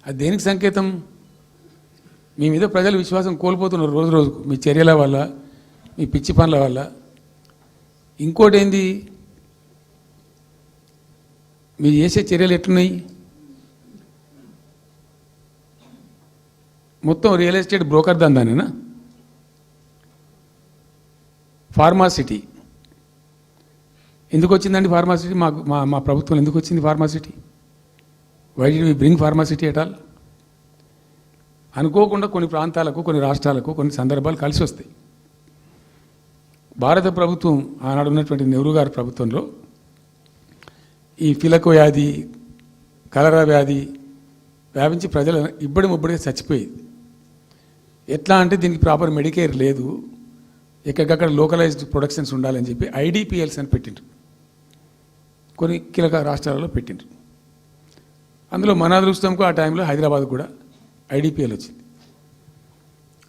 అది దేనికి సంకేతం? మీ మీద ప్రజలు విశ్వాసం కోల్పోతున్నారు రోజు రోజుకు, మీ చర్యల వల్ల, మీ పిచ్చి పనుల వల్ల. ఇంకోటి ఏంది, మీరు చేసే చర్యలు ఎట్లున్నాయి? మొత్తం రియల్ ఎస్టేట్ బ్రోకర్ దందానేనా? ఫార్మాసిటీ ఎందుకు వచ్చిందండి? ఫార్మాసిటీ మా ప్రభుత్వం ఎందుకు వచ్చింది pharma city? Why did we bring pharma city at all? అనుకోకుండా కొన్ని ప్రాంతాలకు, కొన్ని రాష్ట్రాలకు కొన్ని సందర్భాలు కలిసి వస్తాయి. భారత ప్రభుత్వం ఆనాడు ఉన్నటువంటి నెహ్రూ గారి ప్రభుత్వంలో ఈ ఫిలకు వ్యాధి, కలరా వ్యాధి వ్యాపించి ప్రజలు ముబ్బడిగా చచ్చిపోయేది. ఎట్లా అంటే దీనికి ప్రాపర్ మెడికేర్ లేదు, ఎక్కడికక్కడ లోకలైజ్డ్ ప్రొడక్షన్స్ ఉండాలని చెప్పి ఐడిపిఎల్స్ అని పెట్టిండ్రు, కొన్ని కీలక రాష్ట్రాలలో పెట్టిండ్రు. అందులో మన అదృష్టంకు ఆ టైంలో హైదరాబాద్ కూడా ఐడిపిఎల్ వచ్చింది.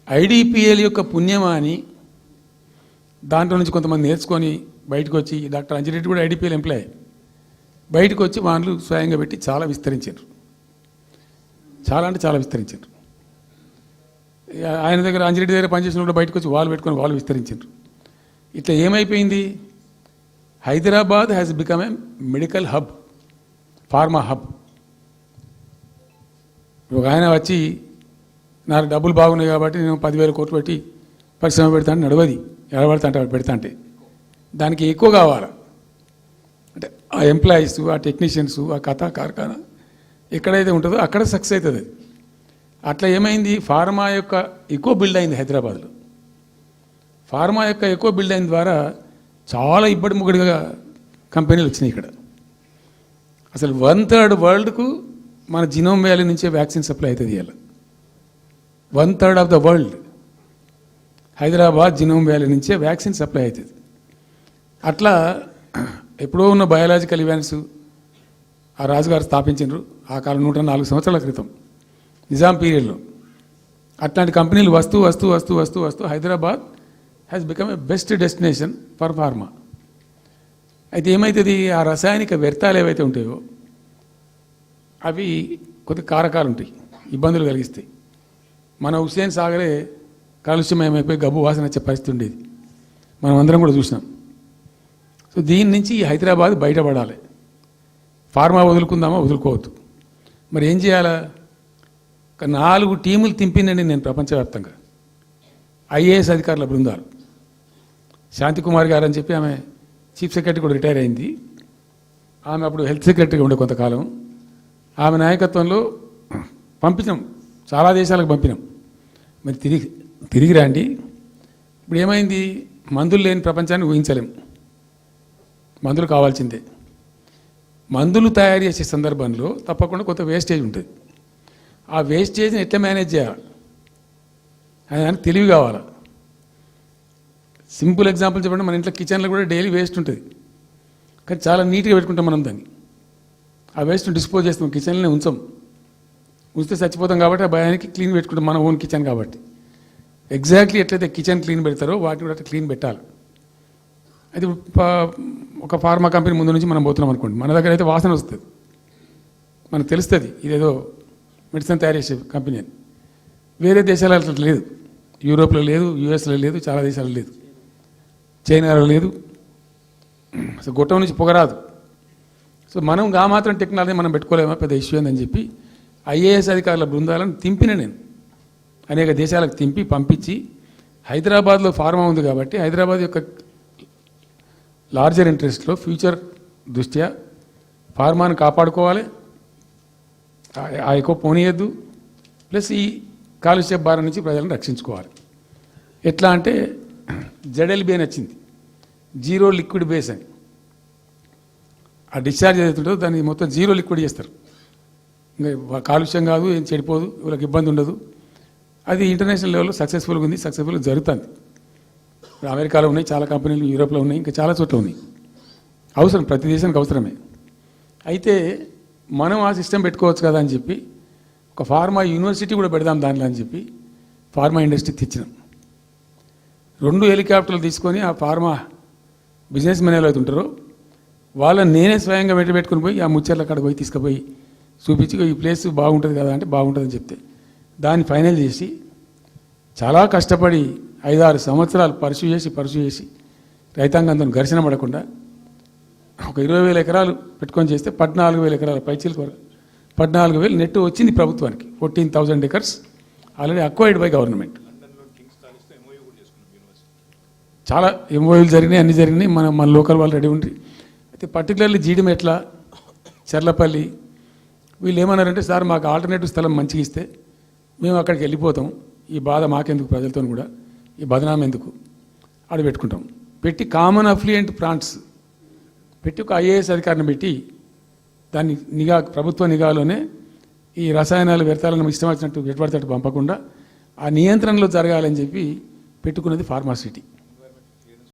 ఐడిపిఎల్ యొక్క పుణ్యమా అని దాంట్లో నుంచి కొంతమంది నేర్చుకొని బయటకు వచ్చి, డాక్టర్ అంజిరెడ్డి కూడా ఐడిపిఎల్ ఎంప్లాయ్, బయటకు వచ్చి వాళ్ళు స్వయంగా పెట్టి చాలా విస్తరించారు. చాలా అంటే చాలా విస్తరించారు. ఆయన దగ్గర, అంజిరెడ్డి దగ్గర పనిచేసిన కూడా బయటకు వచ్చి వాళ్ళు పెట్టుకొని వాళ్ళు విస్తరించారు. ఇట్లా ఏమైపోయింది? Hyderabad has become a medical hub, pharma hub. ఒక ఆయన వచ్చి నాకు డబ్బులు బాగున్నాయి కాబట్టి నేను 10,000 కోట్లు పెట్టి పరిశ్రమ పెడతాను, నడవది, ఎడబడతా అంటే పెడతా అంటే దానికి ఎక్కువ కావాలి. అంటే ఆ ఎంప్లాయీస్, ఆ టెక్నీషియన్స్, ఆ కథా కార్ఖానా ఎక్కడైతే ఉంటుందో అక్కడ సక్సెస్ అవుతుంది. అట్లా ఏమైంది? ఫార్మా యొక్క ఎక్కువ బిల్డ్ అయింది హైదరాబాద్లో. ఫార్మా యొక్క ఎక్కువ బిల్డ్ అయిన ద్వారా చాలా ఇబ్బడి ముగ్గడిగా కంపెనీలు వచ్చినాయి ఇక్కడ. అసలు 1/3 వరల్డ్కు మన జినోమ్ వ్యాలీ నుంచే వ్యాక్సిన్ సప్లై అవుతుంది. ఇవాళ 1/3 of the world Hyderabad genome valley నుంచే వ్యాక్సిన్ సప్లై అవుతుంది. అట్లా ఎప్పుడో ఉన్న బయాలజికల్ ఈవెంట్స్ ఆ రాజుగారు స్థాపించారు ఆ కాలం 104 సంవత్సరాల క్రితం నిజాం పీరియడ్లో. అట్లాంటి కంపెనీలు వస్తూ వస్తూ వస్తూ వస్తూ వస్తూ Hyderabad has become a best destination for pharma. అయితే ఏమవుతుంది? ఆ రసాయనిక వ్యర్థాలు ఏవైతే ఉంటాయో అవి కొద్ది కారకాలు ఉంటాయి, ఇబ్బందులు కలిగిస్తాయి. మన హుస్సేన్ సాగరే కాలుష్యమయమైపోయి గబ్బు వాసన వచ్చే పరిస్థితి ఉండేది, మనం అందరం కూడా చూసినాం. సో దీని నుంచి హైదరాబాద్ బయటపడాలి. ఫార్మా వదులుకుందామా? వదులుకోవద్దు. మరి ఏం చేయాలా? 4 టీములు తింపిందండి నేను ప్రపంచవ్యాప్తంగా, ఐఏఎస్ అధికారుల బృందాలు. శాంతికుమార్ గారు అని చెప్పి ఆమె చీఫ్ సెక్రటరీ కూడా రిటైర్ అయింది. ఆమె అప్పుడు హెల్త్ సెక్రటరీగా ఉండే కొంతకాలం. ఆమె నాయకత్వంలో పంపించాం, చాలా దేశాలకు పంపినాం. మరి తిరిగి రండి. ఇప్పుడు ఏమైంది? మందులు లేని ప్రపంచాన్ని ఊహించలేం, మందులు కావాల్సిందే. మందులు తయారు చేసే సందర్భంలో తప్పకుండా కొంత వేస్టేజ్ ఉంటుంది. ఆ వేస్టేజ్ని ఎట్లా మేనేజ్ చేయాలి అని దానికి తెలివి కావాలి. సింపుల్ ఎగ్జాంపుల్ చెప్పండి, మన ఇంట్లో కిచెన్లో కూడా డైలీ వేస్ట్ ఉంటుంది, కానీ చాలా నీట్గా పెట్టుకుంటాం మనం దాన్ని. ఆ వేస్ట్ని డిస్పోజ్ చేస్తాం, కిచెన్లోనే ఉంచితే చచ్చిపోతాం కాబట్టి ఆ భయానికి క్లీన్ పెట్టుకుంటాం, మన ఓన్ కిచెన్ కాబట్టి. ఎగ్జాక్ట్లీ ఎట్లయితే కిచెన్ క్లీన్ పెడతారో వాటిని కూడా అట్లా క్లీన్ పెట్టాలి. అయితే ఒక ఫార్మా కంపెనీ ముందు నుంచి మనం పోతున్నాం అనుకోండి, మన దగ్గర అయితే వాసన వస్తుంది, మనకు తెలుస్తుంది ఇదేదో మెడిసిన్ తయారు చేసే కంపెనీ అని. వేరే దేశాలలో అట్లా లేదు, యూరోప్లో లేదు, యూఎస్లో లేదు, చాలా దేశాల్లో లేదు, చైనాలో లేదు. అసలు గొట్టం నుంచి పొగరాదు. సో మనం ఆ మాత్రం టెక్నాలజీ మనం పెట్టుకోలేమా, పెద్ద ఇష్యూ అని చెప్పి ఐఏఎస్ అధికారుల బృందాలను తింపిన నేను అనేక దేశాలకు తింపి పంపించి, హైదరాబాద్లో ఫార్మా ఉంది కాబట్టి హైదరాబాద్ యొక్క లార్జర్ ఇంట్రెస్ట్లో ఫ్యూచర్ దృష్ట్యా ఫార్మాను కాపాడుకోవాలి, ఆ ఎక్కువ పోనీయద్దు, ప్లస్ ఈ కాలుష్య భారం నుంచి ప్రజలను రక్షించుకోవాలి. ఎట్లా అంటే జెడ్ఎల్బీ అని వచ్చింది, జీరో లిక్విడ్ బేస్ అని. ఆ డిశ్చార్జ్ ఏదైతుంటుందో దాన్ని మొత్తం జీరో లిక్విడ్ చేస్తారు, ఇంకా కాలుష్యం కాదు, ఏం చెడిపోదు, వీళ్ళకి ఇబ్బంది ఉండదు. అది ఇంటర్నేషనల్ లెవెల్లో సక్సెస్ఫుల్గా ఉంది, సక్సెస్ఫుల్గా జరుగుతుంది. అమెరికాలో ఉన్నాయి చాలా కంపెనీలు, యూరోప్లో ఉన్నాయి, ఇంకా చాలా చోట్ల ఉన్నాయి. అవసరం, ప్రతి దేశానికి అవసరమే. అయితే మనం ఆ సిస్టమ్ పెట్టుకోవచ్చు కదా అని చెప్పి ఒక ఫార్మా యూనివర్సిటీ కూడా పెడదాం దాంట్లో అని చెప్పి ఫార్మా ఇండస్ట్రీ తెచ్చినాం. 2 హెలికాప్టర్లు తీసుకొని ఆ ఫార్మా బిజినెస్ మెన్ ఎవరైతే ఉంటారో వాళ్ళని నేనే స్వయంగా పెట్టుకుని పోయి ఆ ముచ్చర్ల కాడ పోయి తీసుకుపోయి చూపించి ఈ ప్లేస్ బాగుంటుంది కదా అంటే బాగుంటుందని చెప్తే దాన్ని ఫైనల్ చేసి చాలా కష్టపడి 5-6 సంవత్సరాలు పర్సూ చేసి రైతాంగంతో ఘర్షణ పడకుండా ఒక 20,000 ఎకరాలు పెట్టుకొని చేస్తే 14,000 ఎకరాల పైచీల కొరకు 14,000 నెట్ వచ్చింది ప్రభుత్వానికి. 14,000 acres already acquired by government. చాలా ఎంఓయూలు జరిగినాయి, అన్ని జరిగినాయి. మన లోకల్ వాళ్ళు రెడీ ఉండి అయితే పర్టికులర్లీ జీడిమెట్ల, చర్లపల్లి వీళ్ళు ఏమన్నారంటే సార్ మాకు ఆల్టర్నేటివ్ స్థలం మంచిగా ఇస్తే మేము అక్కడికి వెళ్ళిపోతాం, ఈ బాధ మాకెందుకు, ప్రజలతో కూడా ఈ బదనాం ఎందుకు, ఆడ పెట్టుకుంటాం. పెట్టి కామన్ అఫ్లియంట్ ప్లాంట్స్ పెట్టి ఒక ఐఏఎస్ అధికారిని పెట్టి దాన్ని నిఘా, ప్రభుత్వ నిఘాలోనే ఈ రసాయనాలు వ్యర్థాలను ఇష్టం వచ్చినట్టు ఎటుపడితే పంపకుండా ఆ నియంత్రణలో జరగాలని చెప్పి పెట్టుకున్నది ఫార్మాసిటీ.